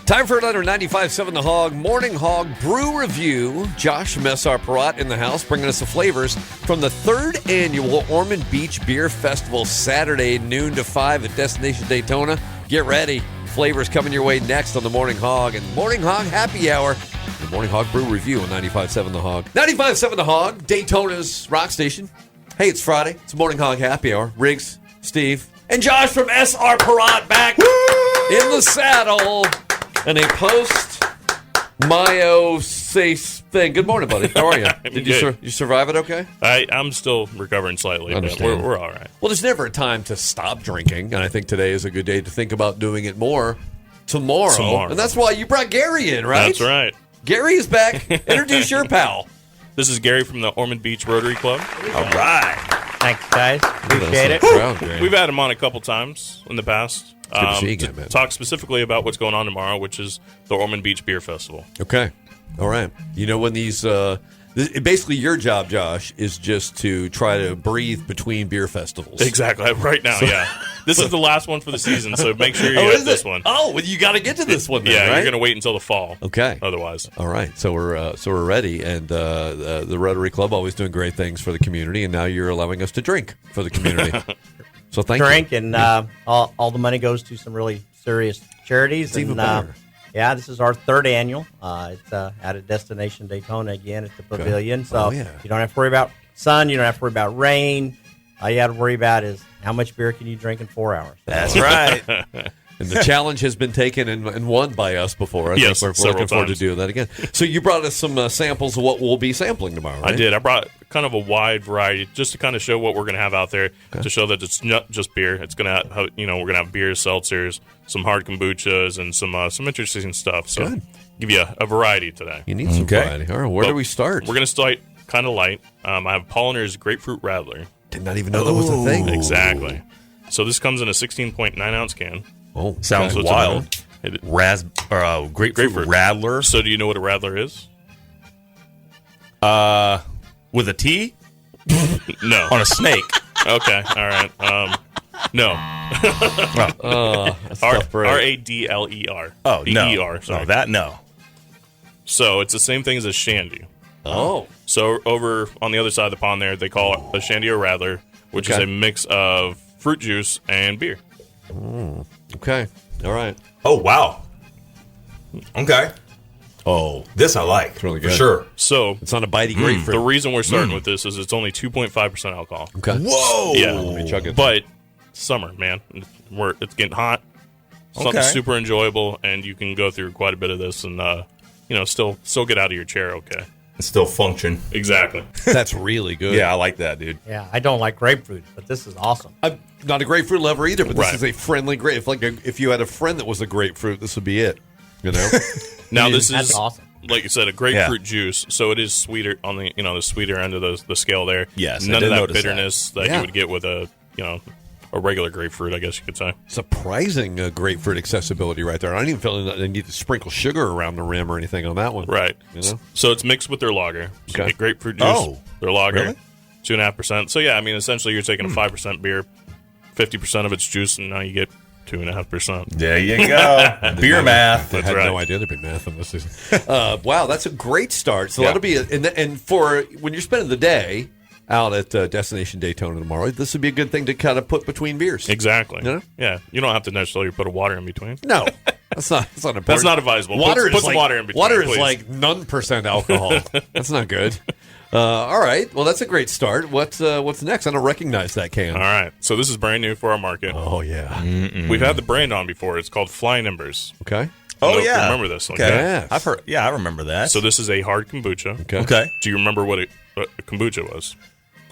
Time for another 95.7 The Hog Morning Hog Brew Review. Josh Messar-Perrott in the house, bringing us the flavors from the 3rd annual Ormond Beach Beer Festival, Saturday, noon to 5 at Destination Daytona. Get ready. Flavors coming your way next on the Morning Hog and Morning Hog Happy Hour. The Morning Hog Brew Review on 95.7 The Hog. 95.7 The Hog, Daytona's rock station. Hey, it's Friday. It's Morning Hog Happy Hour. Riggs, Steve, and Josh from S.R. Perrott back in the saddle. And a post-Mayo-Sace thing. Good morning, buddy. How are you? Did you survive it okay? I'm still recovering slightly, but we're all right. Well, there's never a time to stop drinking, and I think today is a good day to think about doing it more tomorrow. And that's why you brought Gary in, right? That's right. Gary is back. Introduce your pal. This is Gary from the Ormond Beach Rotary Club. All right. Thanks, guys. Appreciate it. We've had him on a couple times in the past. Good to see you again, man. Talk specifically about what's going on tomorrow, which is the Ormond Beach Beer Festival. Okay. All right. You know, when these basically your job, Josh, is just to try to breathe between beer festivals. Exactly. Right now, yeah. This is the last one for the season, so make sure you get this one. Oh, well, you got to get to this one then, yeah, right? You're going to wait until the fall. Okay. Otherwise. All right. So we're ready, and the Rotary Club always doing great things for the community, and now you're allowing us to drink for the community. So thank you. And all the money goes to some really serious charities. It's even better. Yeah, this is our 3rd annual. It's out at Destination Daytona again at the Pavilion. So you don't have to worry about sun. You don't have to worry about rain. All you have to worry about is how much beer can you drink in 4 hours. That's right. And the challenge has been taken and won by us before. I think we're looking forward to doing that again. So you brought us some samples of what we'll be sampling tomorrow, right? I did. I brought kind of a wide variety just to kind of show what we're going to have out there, to show that it's not just beer. It's going to have, we're going to have beers, seltzers, some hard kombuchas, and some interesting stuff. So give you a variety today. You need some variety. All right, where do we start? We're going to start kind of light. I have Polliner's Grapefruit Rattler. Did not even know that was a thing. Exactly. So this comes in a 16.9 ounce can. Oh, sounds wild. Grapefruit Rattler. So do you know what a Rattler is? With a T? No. On a snake. Okay. All right. No. Radler. Oh, no. E-R, sorry. Oh, that, no. So it's the same thing as a shandy. Oh. So over on the other side of the pond there, they call it a shandy or Rattler, which is a mix of fruit juice and beer. Okay. All right. Oh, wow. Okay. Oh, this I like. It's really good. For sure. So it's on a bitey grapefruit. The reason we're starting with this is it's only 2.5% alcohol. Okay. Whoa. Yeah. Let me chug it. But summer, man. It's getting hot. Something super enjoyable, and you can go through quite a bit of this and, still get out of your chair okay. And still function. Exactly. That's really good. Yeah, I like that, dude. Yeah, I don't like grapefruit, but this is awesome. I'm not a grapefruit lover either, but this is a friendly grape. If you had a friend that was a grapefruit, this would be it. You know. Now this That's is awesome. Like you said, a grapefruit juice, so it is sweeter on the the sweeter end of the scale there. Yes, none of that bitterness that you would get with a regular grapefruit, I guess you could say. Surprising grapefruit accessibility right there. I don't even feel that they need to sprinkle sugar around the rim or anything on that one. Right. So it's mixed with their lager. So you get grapefruit juice, their lager, 2.5%. So yeah, I mean, essentially you're taking a 5% beer, 50% of its juice, and now you get 2.5%. There you go. Beer math. I had no idea there'd be math on this. Wow, that's a great start. So that'll be and for when you're spending the day out at Destination Daytona tomorrow, this would be a good thing to kind of put between beers. Exactly. You know? Yeah. You don't have to necessarily put a water in between. No. That's not important. That's not advisable. Water put some water in between. Water please. is like 0% alcohol. That's not good. All right. Well, that's a great start. What's next? I don't recognize that can. All right. So this is brand new for our market. Oh, yeah. Mm-mm. We've had the brand on before. It's called Flying Embers. Okay. Oh, yeah. Remember this one? Okay. Yes. I've heard. Yeah, I remember that. So this is a hard kombucha. Okay. Okay. Do you remember what a kombucha was?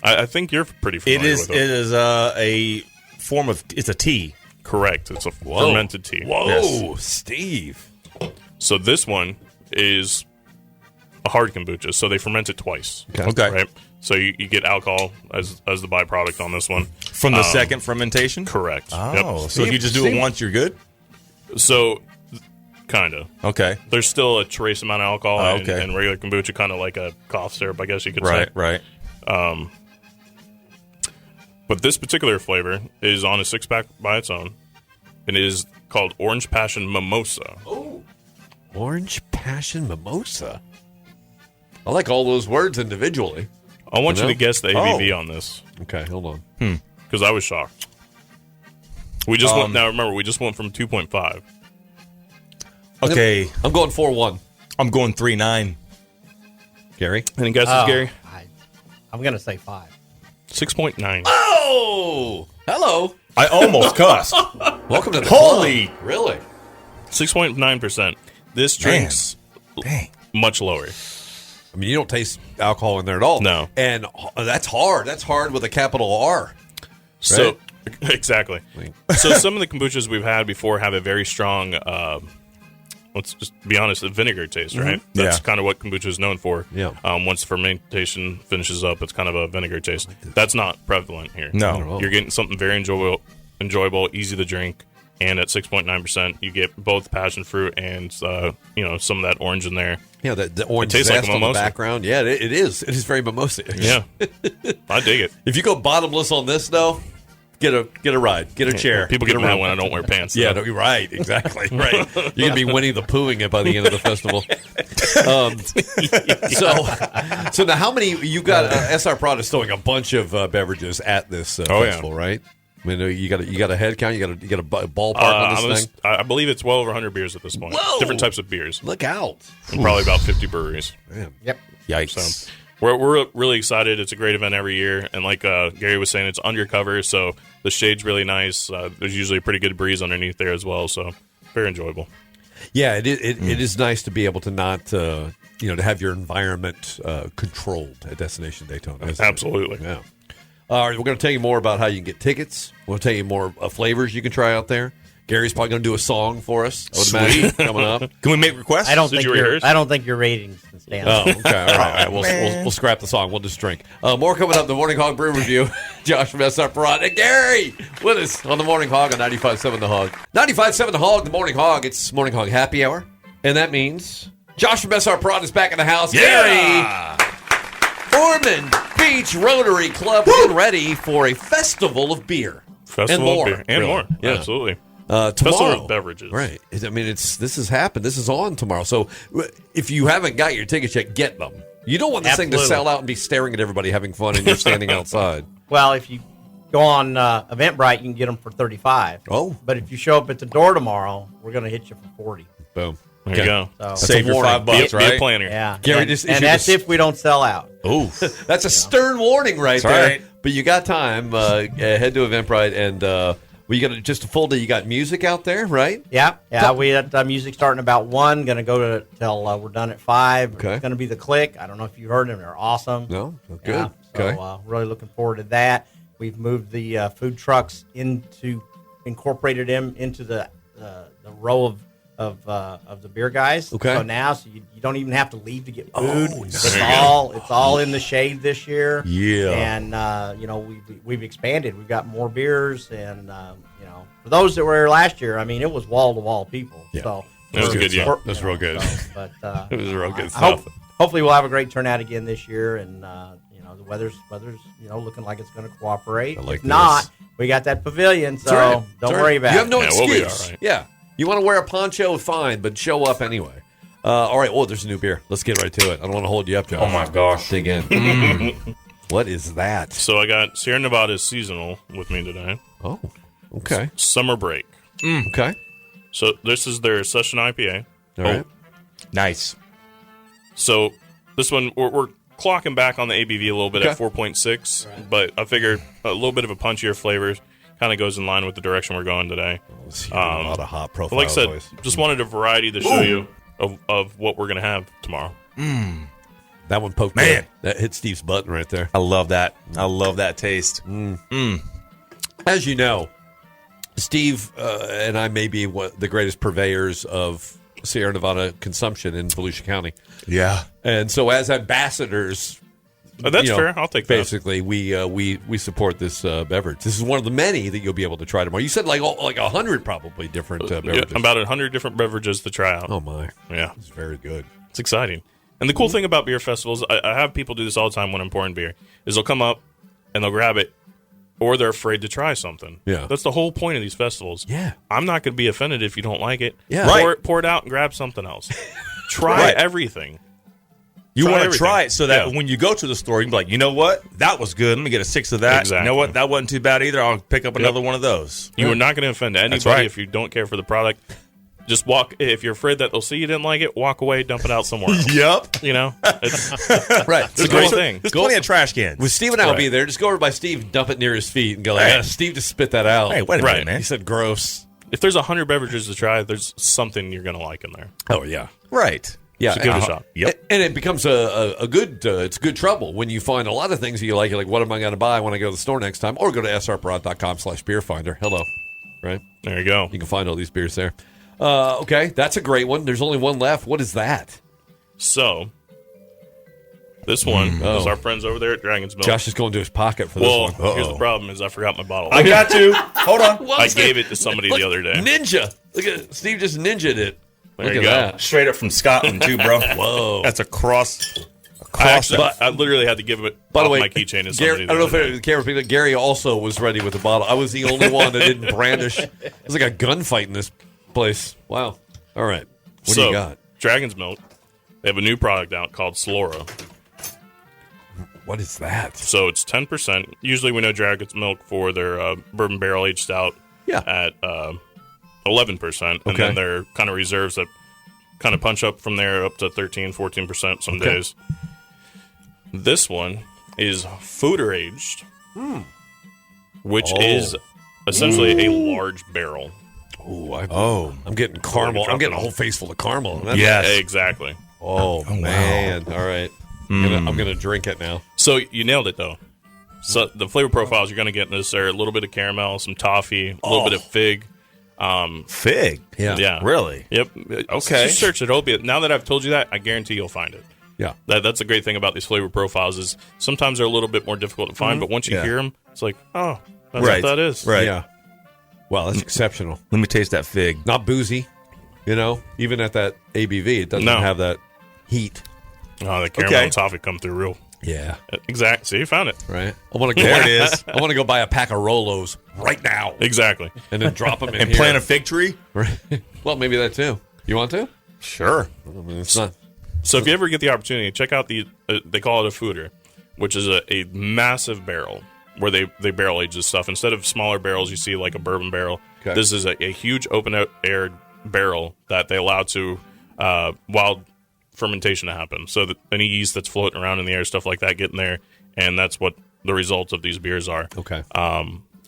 I think you're pretty familiar with it. It is a form of. It's a tea. Correct. It's a fermented tea. Whoa, Yes. Steve. So this one is a hard kombucha. So they ferment it twice. Okay. Right. So you get alcohol as the byproduct on this one. From the second fermentation? Correct. Oh, so if you just do it once, you're good? So, kind of. Okay. There's still a trace amount of alcohol okay. and regular kombucha, kind of like a cough syrup, I guess you could say. Right. But this particular flavor is on a 6-pack by its own. And it is called Orange Passion Mimosa. Oh. Orange Passion Mimosa. I like all those words individually. I want you to guess the ABV on this. Okay, hold on. Because I was shocked. We just went. Now remember, we just went from 2.5. Okay, I'm going 4-1. I'm going 3.9. Gary? Any guesses, Gary? I'm going to say 5. 6.9. Oh! Hello. I almost cussed. Welcome to the Holy- club. Really? 6.9%. This drink's Dang. much lower. I mean, you don't taste alcohol in there at all. No. And that's hard. That's hard with a capital R. So, exactly. So some of the kombuchas we've had before have a very strong, let's just be honest, a vinegar taste, right? That's kind of what kombucha is known for. Yeah. Once the fermentation finishes up, it's kind of a vinegar taste. That's not prevalent here. No. You're getting something very enjoyable, easy to drink, and at 6.9%, you get both passion fruit and some of that orange in there. Yeah, the orange tastes like zest on the mimosa. background. Yeah, it is. It is very mimosa. Yeah, I dig it. If you go bottomless on this, though, get a ride, get a chair. People get mad when I don't wear pants. Yeah, though. no, you're right. Exactly. Right. You're going to be Winnie the Poohing it by the end of the festival. So now how many you got? SR Prod is throwing a bunch of beverages at this festival, right? I mean, you got a head count. You got a ballpark on this thing. I believe it's well over 100 beers at this point. Whoa! Different types of beers. Look out! And probably about 50 breweries. Man. Yep. Yikes! So we're really excited. It's a great event every year, and like Gary was saying, it's undercover, so the shade's really nice. There's usually a pretty good breeze underneath there as well, so very enjoyable. Yeah, it is nice to be able to not to have your environment controlled at Destination Daytona. Isn't it? Absolutely. Yeah. All right, we're going to tell you more about how you can get tickets. We'll tell you more flavors you can try out there. Gary's probably going to do a song for us. I would imagine coming up. Can we make requests? I don't Did think you rehearse? I don't think your ratings can stand. Oh, it. okay. All right. We'll scrap the song. We'll just drink. More coming up. The Morning Hog Brew Review. Josh from SR Prod and Gary with us on the Morning Hog on 95.7 The Hog. 95.7 The Hog, the Morning Hog. It's Morning Hog Happy Hour. And that means Josh from SR Prod is back in the house. Yeah! Gary! Ormond Beach Rotary Club. We're getting ready for a festival of beer. Festival and more. of beer. And really. more. Yeah. Absolutely. Tomorrow. Festival of beverages. Right. I mean, this has happened. This is on tomorrow. So if you haven't got your tickets yet, get them. You don't want this thing to sell out and be staring at everybody having fun and you're standing outside. Well, if you go on Eventbrite, you can get them for $35. Oh. But if you show up at the door tomorrow, we're going to hit you for $40. Boom. There you go. So, Save your warning. $5, Be right? a planner. yeah. Gary, and just- and that's if we don't sell out. Oof. That's a stern warning right That's there. right. But you got time. Head to Eventbrite and we got just a full day. You got music out there, right? Yeah. We had music starting about 1. Going to go till we're done at 5. Okay. It's going to be the Click. I don't know if you heard them. They're awesome. No? Good. Yeah, Okay. So really looking forward to that. We've moved the food trucks incorporated them into the row of the beer guys. Okay. So now, you don't even have to leave to get food. nice. It's all in the shade this year. Yeah. And we've expanded. We've got more beers, and for those that were here last year, I mean, it was wall to wall people. Yeah. So It was a good year. That's real good. But It was real good I stuff. hopefully we'll have a great turnout again this year, and the weather's looking like it's going to cooperate. I like If not, this. we got that pavilion, so That's right. don't That's worry right. about You it. have no Yeah, excuse. we'll be all right. Yeah. You want to wear a poncho, fine, but show up anyway. All right. Oh, there's a new beer. Let's get right to it. I don't want to hold you up, Josh. Oh, my gosh. Dig in. What is that? So I got Sierra Nevada Seasonal with me today. Oh, okay. Summer Break. Okay. So this is their session IPA. All right. Nice. So this one, we're clocking back on the ABV a little bit at 4.6, but I figured a little bit of a punchier flavor kind of goes in line with the direction we're going today. A lot of hot profiles. But like I said, always. just wanted a variety to show you of what we're going to have tomorrow. That one poked Man. that hit Steve's button right there. I love that. I love that taste. As you know, Steve and I may be the greatest purveyors of Sierra Nevada consumption in Volusia County. Yeah. And so as ambassadors, That's fair. I'll take that. basically, we support this beverage. This is one of the many that you'll be able to try tomorrow. You said like 100 probably different beverages. Yeah, about 100 different beverages to try out. Oh, my. Yeah, It's very good. it's exciting. And the cool thing about beer festivals, I have people do this all the time when I'm pouring beer, is they'll come up and they'll grab it, or they're afraid to try something. Yeah. That's the whole point of these festivals. Yeah. I'm not going to be offended if you don't like it. Yeah. Right. Pour it out and grab something else. Try everything. You Try want to everything. try it so that Yeah. when you go to the store, you can be like, you know what? That was good. Let me get a 6 of that. Exactly. You know what? That wasn't too bad either. I'll pick up another one of those. You are not going to offend anybody right. if you don't care for the product. Just walk. If you're afraid that they'll see you didn't like it, walk away, dump it out somewhere else. Yep. You know, it's Right. a great thing. There's plenty of trash cans. With Steve and I will Right. be there. Just go over by Steve and dump it near his feet and go like, Hey. "Yeah, Steve, just spit that out." Hey, wait a Right. minute, man. He said gross. If there's 100 beverages to try, there's something you're going to like in there. Oh, yeah. Right. Yeah. So give it a shot. Yep. And it becomes a good, it's good trouble when you find a lot of things that you like. You're like, what am I going to buy when I go to the store next time? Or go to srprod.com/beerfinder. Hello. Right? There you go. You can find all these beers there. Okay, that's a great one. There's only one left. What is that? So, this one is our friends over there at Dragon's Milk. Josh is going to his pocket for well, this one. here's the problem: is I forgot my bottle. I got to. Hold on. I gave it to somebody the other day. Ninja. Look at Steve just ninja'd it. There Look you at go. that. Straight up from Scotland, too, bro. Whoa. That's a cross. I literally had to give it By the off way, my keychain to Gary, somebody. I don't know if the other it, day. the camera picked up. Gary also was ready with the bottle. I was the only one that didn't brandish. It was like a gunfight in this place. Wow. All right. What do you got? Dragon's Milk. They have a new product out called Slora. What is that? So it's 10%. Usually we know Dragon's Milk for their bourbon barrel aged stout Yeah. at 11%. And Okay. then their kind of reserves that kind of punch up from there up to 13, 14% some Okay. days. This one is fooder aged, which is essentially a large barrel. Ooh, I'm getting caramel. Sorry, I'm dropping getting a it. whole face full of caramel. That's- Yes. Exactly. Oh, man. All right. I'm going to drink it now. So you nailed it, though. So the flavor profiles you're going to get in this are a little bit of caramel, some toffee, a little bit of fig. Fig. Yeah. Really? Yep. Okay. Just search it. It'll be, now that I've told you that, I guarantee you'll find it. Yeah. That's a great thing about these flavor profiles is sometimes they're a little bit more difficult to find, but once you Yeah. hear them, it's like, oh, that's Right. what that is. Right. Yeah. Wow, that's exceptional. Let me taste that fig. Not boozy, even at that ABV, it doesn't No. have that heat. Oh, the caramel Okay. and toffee come through real. Yeah. Exactly. See, you found it. Right. I want to go. There it is. I want to go buy a pack of Rolos right now Exactly. and then drop them in And here. plant a fig tree? Right. Well, maybe that too. You want to? Sure. I mean, it's not. So if you ever get the opportunity, check out they call it a fooder, which is a massive barrel where they barrel age this stuff. Instead of smaller barrels you see like a bourbon barrel, Okay. this is a huge open-air barrel that they allow to wild fermentation to happen. So that any yeast that's floating around in the air, stuff like that, get in there, and that's what the results of these beers are. Okay.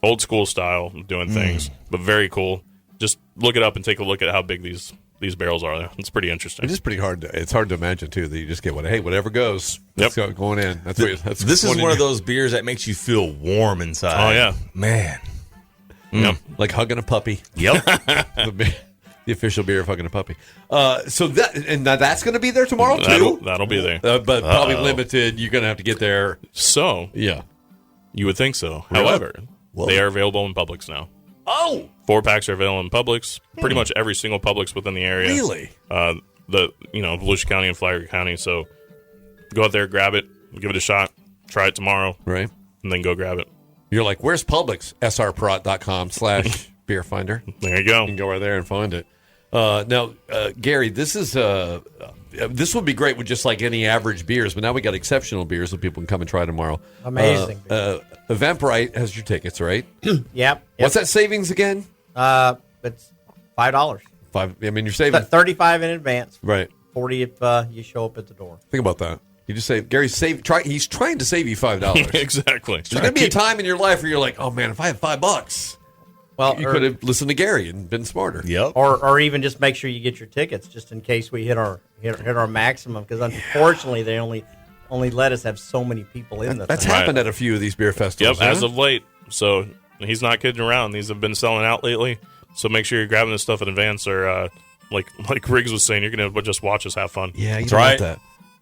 Old school style of doing things, but very cool. Just look it up and take a look at how big these barrels are. It's pretty interesting. It is pretty hard. It's hard to imagine too that you just get whatever goes. That's going in. That's This is one of those beers that makes you feel warm inside. Oh, yeah. Man. like hugging a puppy. Yep. The official beer of hugging a puppy. So that's going to be there tomorrow too. That'll be there. But probably limited. You're going to have to get there. So Yeah. you would think so. Really? However, Whoa. they are available in Publix now. Oh, 4-packs are available in Publix. Pretty much every single Publix within the area. really? Volusia County and Flagler County. So go out there, grab it, give it a shot, try it tomorrow, Right. and then go grab it. You're like, where's Publix? srprot.com/beerfinder. There you go. You can go right there and find it. Now, Gary, this would be great with just like any average beers, but now we got exceptional beers that people can come and try tomorrow. Amazing. Eventbrite has your tickets, right? Yep. What's that savings again? It's $5. $5. I mean, you're saving 35 in advance. right. 40 if you show up at the door. Think about that. You just say, Gary, he's trying to save you $5. Exactly. There's going to be a time in your life where you're like, oh man, if I had $5, Well, you could have listened to Gary and been smarter. Yep. or even just make sure you get your tickets just in case we hit our maximum, because unfortunately they only let us have so many people in the That's thing. happened at a few of these beer festivals. Yep, as huh? of late. So he's not kidding around. These have been selling out lately. So make sure you're grabbing this stuff in advance, or like Riggs was saying, you're going to just watch us have fun. Yeah, you That's don't want right. that.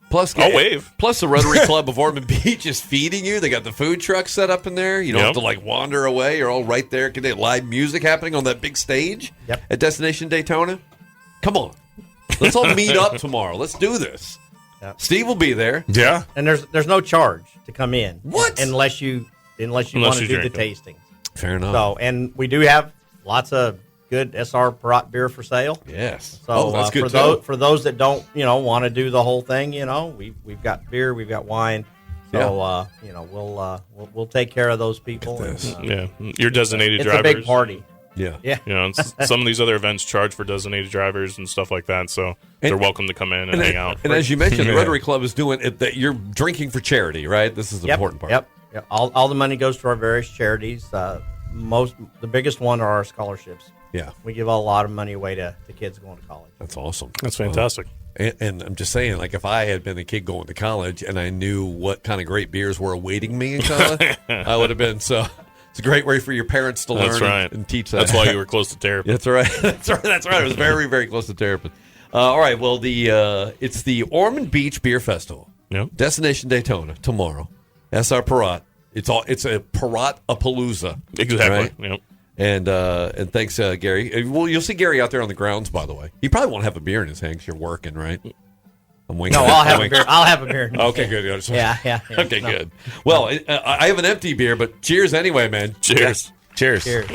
Plus, I'll wave. Plus, the Rotary Club of Ormond Beach is feeding you. They got the food truck set up in there. You don't have to like wander away. You're all right there. Can they live music happening on that big stage at Destination Daytona? Come on, let's all meet up tomorrow. Let's do this. Yep. Steve will be there. Yeah. And there's no charge to come in. What? Unless you unless you Unless want to you do the drink it. tastings. Fair enough. So, and we do have lots of good SR Perot beer for sale. Yes. So that's good for those that don't want to do the whole thing, we've got beer, we've got wine. So we'll take care of those people. And, your designated it's drivers. a big party. Yeah. Yeah. Some of these other events charge for designated drivers and stuff like that, so they're welcome to come in and hang out. And as you mentioned, the Rotary Club is doing it, that you're drinking for charity, right? This is the important part. Yep. All the money goes to our various charities. The biggest one are our scholarships. Yeah. We give a lot of money away to kids going to college. That's awesome. That's fantastic. And I'm just saying, like, if I had been a kid going to college and I knew what kind of great beers were awaiting me in college, I would have been so. It's a great way for your parents to learn and teach that. That's why you were close to Terrapin. That's right. That's right. I was very, very close to Terrapin. All right. Well, it's the Ormond Beach Beer Festival. Yep. Destination Daytona tomorrow. SR Perot. It's a Perot-a-palooza. Exactly. Right? Yep. And thanks, Gary. Well, you'll see Gary out there on the grounds, by the way. He probably won't have a beer in his hand because you're working, right? I'm winking. No, I'll have a beer. I'll have a beer. Okay, good. Yeah. Okay, good. Well, I have an empty beer, but cheers anyway, man. Cheers. Cheers. Cheers.